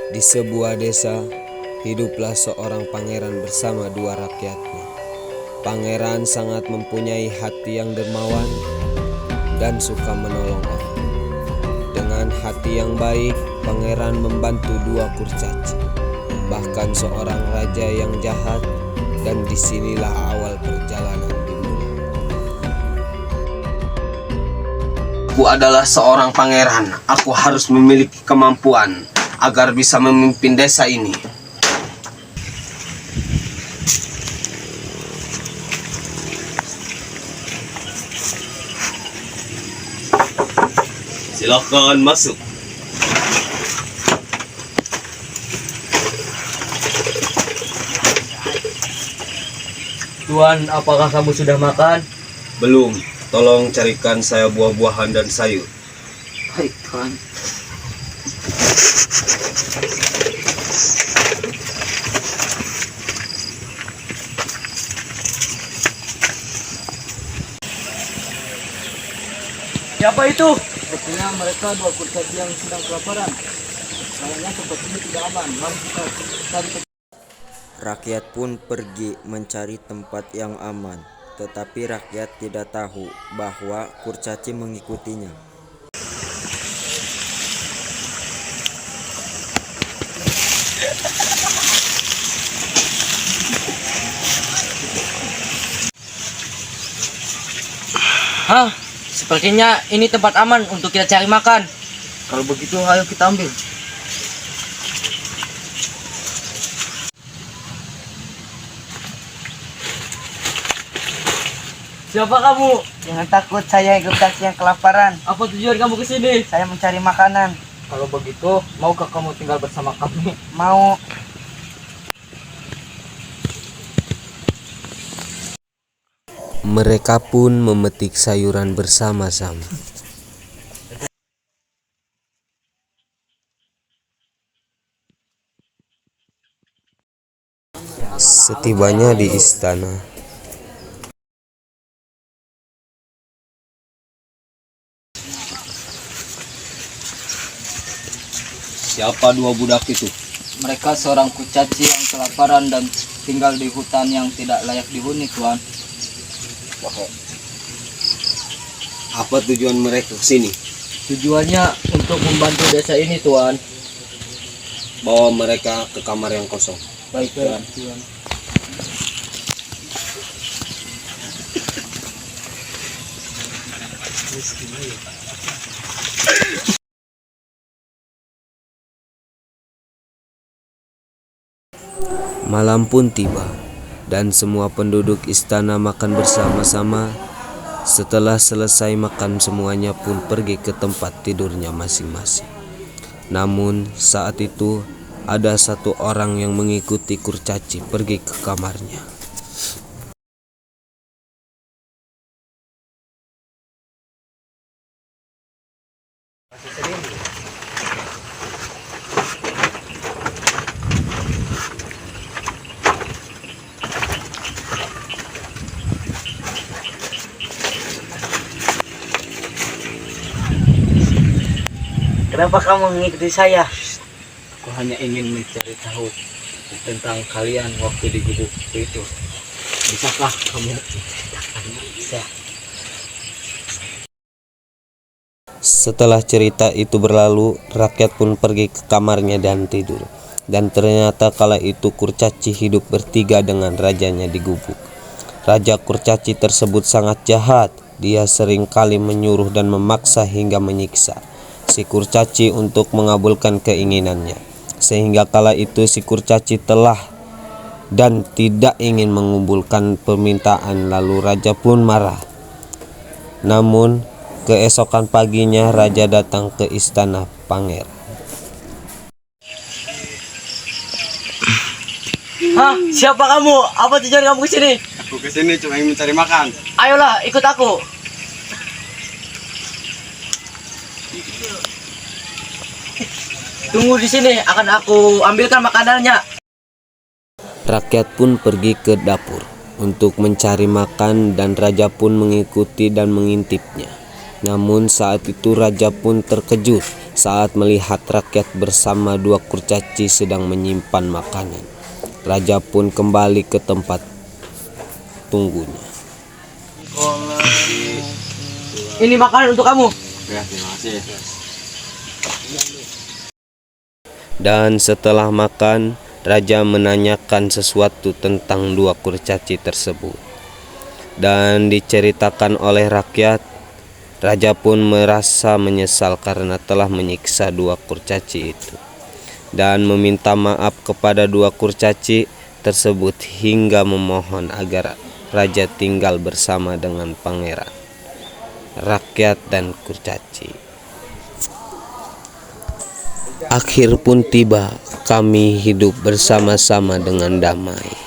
Di sebuah desa, hiduplah seorang pangeran bersama dua rakyatnya. Pangeran sangat mempunyai hati yang dermawan dan suka menolong orang. Dengan hati yang baik, pangeran membantu dua kurcaci, bahkan seorang raja yang jahat, dan disinilah awal perjalanan dimulai. Aku adalah seorang pangeran. Aku harus memiliki kemampuan agar bisa memimpin desa ini. Silakan masuk. Tuan, apakah kamu sudah makan? Belum. Tolong carikan saya buah-buahan dan sayur. Baik, Tuan. Siapa itu? Sepertinya mereka dua kurcaci yang sedang kelaparan. Kayaknya tempat ini tidak aman. Mari kita cari tempat. Rakyat pun pergi mencari tempat yang aman, tetapi rakyat tidak tahu bahwa kurcaci mengikutinya. Hah? Sepertinya ini tempat aman untuk kita cari makan. Kalau begitu, ayo kita ambil. Siapa kamu? Jangan takut, saya kurcaci yang kelaparan. Apa tujuan kamu ke sini? Saya mencari makanan. Kalau begitu, maukah kamu tinggal bersama kami? Mau. Mereka pun memetik sayuran bersama-sama. Setibanya di istana, siapa dua budak itu? Mereka seorang kurcaci yang kelaparan dan tinggal di hutan yang tidak layak dihuni, Tuan. Apa tujuan mereka ke sini? Tujuannya untuk membantu desa ini, Tuan. Bawa mereka ke kamar yang kosong. Baik, Tuan. Malam pun tiba, dan semua penduduk istana makan bersama-sama. Setelah selesai makan, semuanya pun pergi ke tempat tidurnya masing-masing. Namun saat itu ada satu orang yang mengikuti kurcaci pergi ke kamarnya. Kenapa kamu mengikuti saya? Aku hanya ingin mencari tahu tentang kalian waktu di gubuk itu. Bisakah kamu menceritakannya? Bisa. Setelah cerita itu berlalu, rakyat pun pergi ke kamarnya dan tidur. Dan ternyata kala itu kurcaci hidup bertiga dengan rajanya di gubuk. Raja kurcaci tersebut sangat jahat. Dia sering kali menyuruh dan memaksa hingga menyiksa si kurcaci untuk mengabulkan keinginannya. Sehingga kala itu si kurcaci telah dan tidak ingin mengabulkan permintaan, lalu raja pun marah. Namun keesokan paginya raja datang ke istana pangeran. Hah? Siapa kamu? Apa tujuan kamu ke sini? Aku kesini cuma ingin mencari makan. Ayolah, ikut aku. Tunggu di sini, akan aku ambilkan makanannya. Rakyat pun pergi ke dapur untuk mencari makan dan raja pun mengikuti dan mengintipnya. Namun saat itu raja pun terkejut Saat melihat rakyat bersama dua kurcaci sedang menyimpan makanan, raja pun kembali ke tempat tunggunya. Ini makanan untuk kamu. Ya, terima kasih. Dan setelah makan, raja menanyakan sesuatu tentang dua kurcaci tersebut. Dan diceritakan oleh rakyat, raja pun merasa menyesal karena telah menyiksa dua kurcaci itu. Dan meminta maaf kepada dua kurcaci tersebut hingga memohon agar raja tinggal bersama dengan pangeran, rakyat, dan kurcaci. Akhir pun tiba, kami hidup bersama-sama dengan damai.